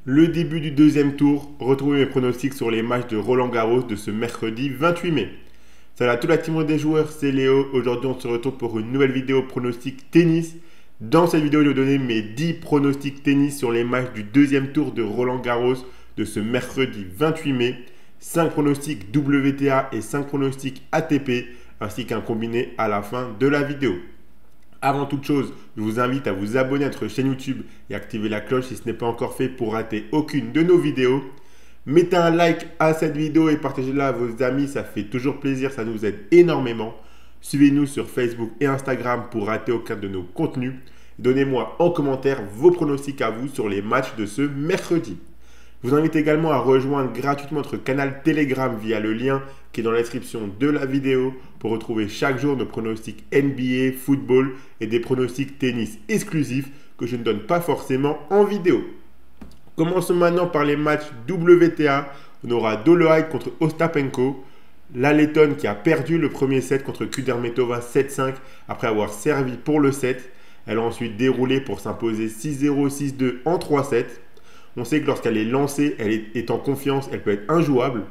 le début du deuxième tour. Retrouvez mes pronostics sur les matchs de Roland Garros de ce mercredi 28 mai. Salut à toute la team des joueurs, c'est Léo. Aujourd'hui, on se retrouve pour une nouvelle vidéo pronostic tennis. Dans cette vidéo, je vais vous donner mes 10 pronostics tennis sur les matchs du deuxième tour de Roland Garros de ce mercredi 28 mai. 5 pronostics WTA et 5 pronostics ATP, ainsi qu'un combiné à la fin de la vidéo. Avant toute chose, je vous invite à vous abonner à notre chaîne YouTube et activer la cloche si ce n'est pas encore fait pour rater aucune de nos vidéos. Mettez un like à cette vidéo et partagez-la à vos amis, ça fait toujours plaisir, ça nous aide énormément. Suivez-nous sur Facebook et Instagram pour rater aucun de nos contenus. Donnez-moi en commentaire vos pronostics à vous sur les matchs de ce mercredi. Je vous invite également à rejoindre gratuitement notre canal Telegram via le lien qui est dans la description de la vidéo pour retrouver chaque jour nos pronostics NBA, football et des pronostics tennis exclusifs que je ne donne pas forcément en vidéo. Commençons maintenant par les matchs WTA. On aura Dolehide contre Ostapenko. La Lettonne qui a perdu le premier set contre Kudermetova 7-5 après avoir servi pour le set. Elle a ensuite déroulé pour s'imposer 6-0, 6-2 en 3 sets. On sait que lorsqu'elle est lancée, elle est en confiance, elle peut être injouable.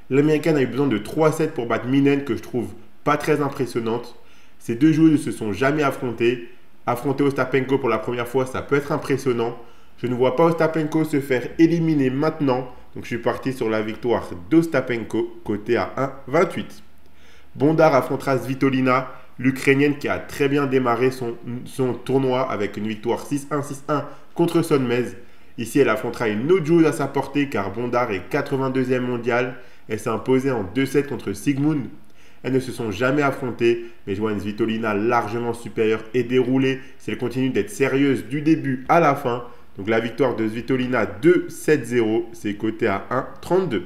L'Américaine a eu besoin de 3 sets pour battre Minen, que je trouve pas très impressionnante. Ces deux joueuses ne se sont jamais affrontées. Affronter Ostapenko pour la première fois, ça peut être impressionnant. Je ne vois pas Ostapenko se faire éliminer maintenant. Donc je suis parti sur la victoire d'Ostapenko, côté à 1,28. Bondar affrontera Svitolina, l'Ukrainienne qui a très bien démarré son tournoi avec une victoire 6-1, 6-1 contre Sonmez. Ici, elle affrontera une autre joueuse à sa portée car Bondar est 82e mondiale. Elle s'est imposée en 2-7 contre Sigmund. Elles ne se sont jamais affrontées, mais je vois une Svitolina largement supérieure et déroulée si elle continue d'être sérieuse du début à la fin. Donc la victoire de Svitolina 2-7-0, c'est coté à 1,32.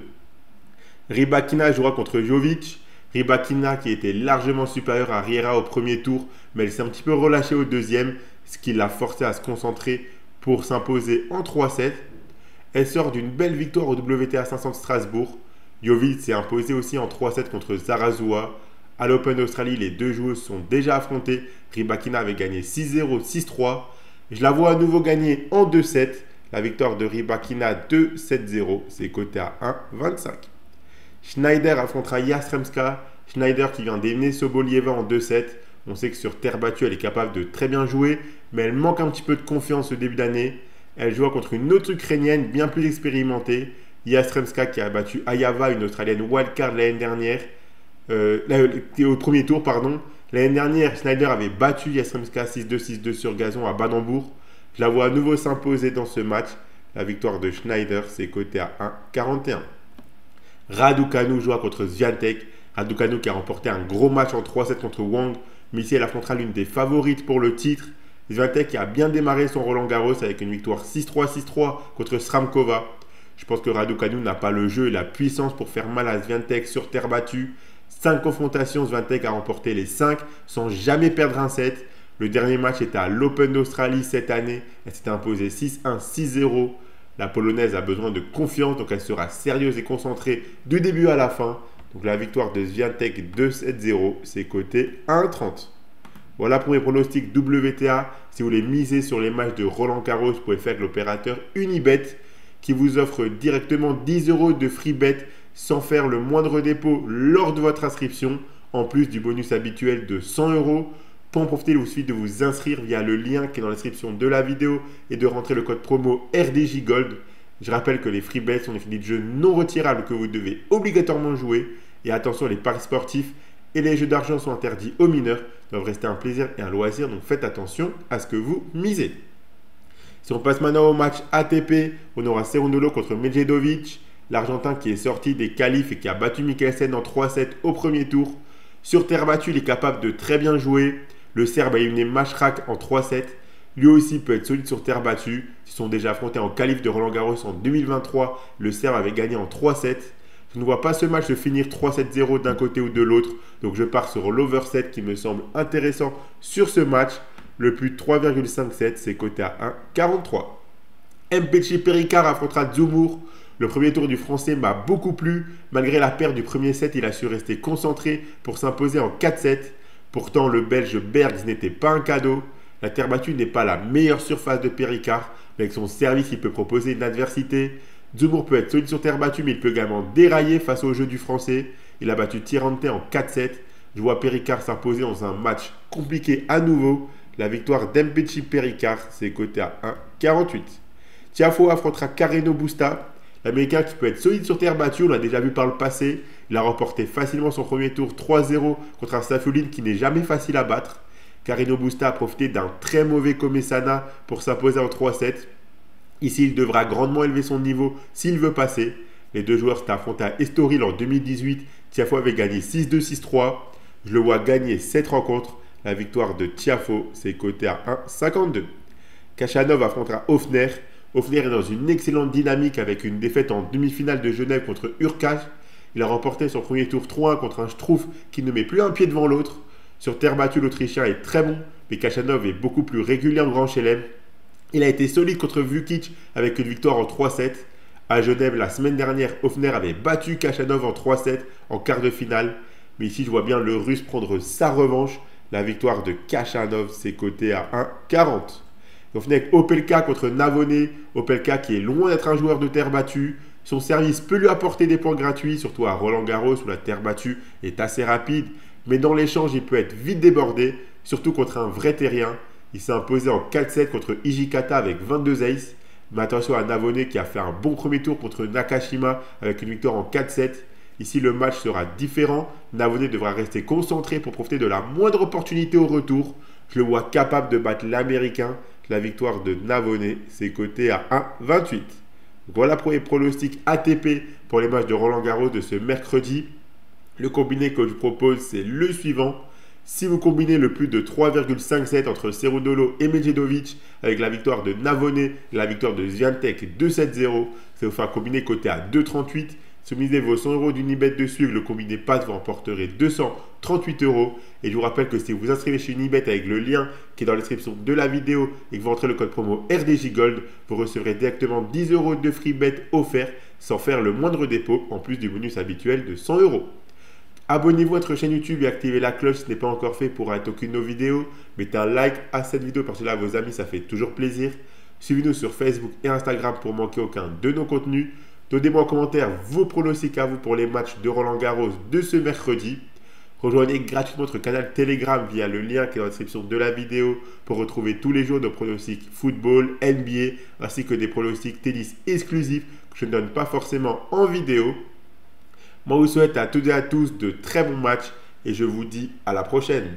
Rybakina jouera contre Jovic. Rybakina qui était largement supérieure à Riera au premier tour, mais elle s'est un petit peu relâchée au deuxième, ce qui l'a forcée à se concentrer pour s'imposer en 3-7. Elle sort d'une belle victoire au WTA 500 de Strasbourg. Jovic s'est imposé aussi en 3-7 contre Zarazua. À l'Open d'Australie, les deux joueuses sont déjà affrontées. Rybakina avait gagné 6-0, 6-3. Je la vois à nouveau gagner en 2-7. La victoire de Rybakina 2-7-0, c'est coté à 1,25. Schneider affrontera Yastremska. Schneider qui vient d'éliminer Sobolieva en 2-7. On sait que sur terre battue, elle est capable de très bien jouer, mais elle manque un petit peu de confiance au début d'année. Elle joue contre une autre Ukrainienne bien plus expérimentée, Yastremska qui a battu Ayava, une Australienne wildcard l'année dernière, au premier tour, pardon. L'année dernière, Schneider avait battu Yastremska 6-2, 6-2 sur gazon à Badenbourg. Je la vois à nouveau s'imposer dans ce match. La victoire de Schneider, c'est coté à 1,41. Raducanu jouera contre Swiatek. Raducanu qui a remporté un gros match en 3-7 contre Wang. Mais ici, elle affrontera l'une des favorites pour le titre. Swiatek qui a bien démarré son Roland Garros avec une victoire 6-3, 6-3 contre Sramkova. Je pense que Raducanu n'a pas le jeu et la puissance pour faire mal à Swiatek sur terre battue. 5 confrontations, Swiatek a remporté les 5 sans jamais perdre un set. Le dernier match était à l'Open d'Australie cette année. Elle s'était imposée 6-1, 6-0. La Polonaise a besoin de confiance, donc elle sera sérieuse et concentrée du début à la fin. Donc la victoire de Swiatek 2-7-0, c'est coté 1,30. Voilà pour mes pronostics WTA. Si vous voulez miser sur les matchs de Roland Garros, vous pouvez faire avec l'opérateur Unibet qui vous offre directement 10 € de free bet sans faire le moindre dépôt lors de votre inscription, en plus du bonus habituel de 100 €. Pour en profiter, il vous suffit de vous inscrire via le lien qui est dans la description de la vidéo et de rentrer le code promo RDJ Gold. Je rappelle que les free bets sont des crédits de jeu non retirables que vous devez obligatoirement jouer. Et attention, les paris sportifs et les jeux d'argent sont interdits aux mineurs, doivent rester un plaisir et un loisir, donc faites attention à ce que vous misez. Si on passe maintenant au match ATP, on aura Cerundolo contre Medjedovic, l'Argentin qui est sorti des qualifs et qui a battu Mikkelsen en 3-7 au premier tour. Sur terre battue, il est capable de très bien jouer. Le Serbe a éliminé Mashrak en 3-7. Lui aussi peut être solide sur terre battue. Ils se sont déjà affrontés en qualif de Roland Garros en 2023. Le Serbe avait gagné en 3-7. Je ne vois pas ce match se finir 3-7-0 d'un côté ou de l'autre. Donc je pars sur l'overset qui me semble intéressant sur ce match. Le plus 3,57, c'est coté à 1,43. Mpetshi Perricard affrontera Dzumhur. Le premier tour du Français m'a beaucoup plu. Malgré la perte du premier set, il a su rester concentré pour s'imposer en 4-7. Pourtant, le Belge Bergs n'était pas un cadeau. La terre battue n'est pas la meilleure surface de Péricard, mais avec son service, il peut proposer une adversité. Zemmour peut être solide sur terre battue, mais il peut également dérailler face au jeu du français. Il a battu Tirante en 4-7. Je vois Péricard s'imposer dans un match compliqué à nouveau. La victoire d'Mpetshi Péricard, c'est coté à 1,48. Tiafoe affrontera Carreno Busta. L'Américain qui peut être solide sur terre battue, on l'a déjà vu par le passé. Il a remporté facilement son premier tour 3-0 contre un Safiullin qui n'est jamais facile à battre. Carreno Busta a profité d'un très mauvais Komesana pour s'imposer en 3-7. Ici, il devra grandement élever son niveau s'il veut passer. Les deux joueurs s'étaient affrontés à Estoril en 2018. Tiafoe avait gagné 6-2, 6-3. Je le vois gagner cette rencontre. La victoire de Tiafoe, c'est coté à 1,52. Khachanov affrontera Ofner. Ofner est dans une excellente dynamique avec une défaite en demi-finale de Genève contre Urkach. Il a remporté son premier tour 3-1 contre un Struff qui ne met plus un pied devant l'autre. Sur terre battue, l'Autrichien est très bon, mais Khachanov est beaucoup plus régulier en Grand Chelem. Il a été solide contre Vukic avec une victoire en 3-7. À Genève, la semaine dernière, Ofner avait battu Khachanov en 3-7 en quart de finale. Mais ici, je vois bien le Russe prendre sa revanche. La victoire de Khachanov, c'est coté à 1,40. On finit avec Opelka contre Navone. Opelka qui est loin d'être un joueur de terre battue. Son service peut lui apporter des points gratuits, surtout à Roland-Garros où la terre battue est assez rapide. Mais dans l'échange, il peut être vite débordé, surtout contre un vrai terrien. Il s'est imposé en 4-7 contre Hijikata avec 22 aces. Mais attention à Navone qui a fait un bon premier tour contre Nakashima avec une victoire en 4-7. Ici, le match sera différent. Navone devra rester concentré pour profiter de la moindre opportunité au retour. Je le vois capable de battre l'Américain. La victoire de Navone, c'est coté à 1,28. Voilà pour les pronostics ATP pour les matchs de Roland-Garros de ce mercredi. Le combiné que je propose, c'est le suivant. Si vous combinez le plus de 3,57 entre Cerundolo et Medjedovic avec la victoire de Navone et la victoire de Swiatek 2-7-0, ça vous fait un combiné coté à 2,38. Si vous misez vos 100 € d'Unibet dessus, le combiné passe, vous remporterez 238 €. Et je vous rappelle que si vous vous inscrivez chez Unibet avec le lien qui est dans la description de la vidéo et que vous entrez le code promo RDJGold, vous recevrez directement 10 € de free bet offerts sans faire le moindre dépôt, en plus du bonus habituel de 100 €. Abonnez-vous à notre chaîne YouTube et activez la cloche si ce n'est pas encore fait pour rater aucune de nos vidéos. Mettez un like à cette vidéo parce que là, à vos amis, ça fait toujours plaisir. Suivez-nous sur Facebook et Instagram pour manquer aucun de nos contenus. Donnez-moi en commentaire vos pronostics à vous pour les matchs de Roland-Garros de ce mercredi. Rejoignez gratuitement notre canal Telegram via le lien qui est dans la description de la vidéo pour retrouver tous les jours nos pronostics football, NBA ainsi que des pronostics tennis exclusifs que je ne donne pas forcément en vidéo. Moi, je vous souhaite à toutes et à tous de très bons matchs et je vous dis à la prochaine.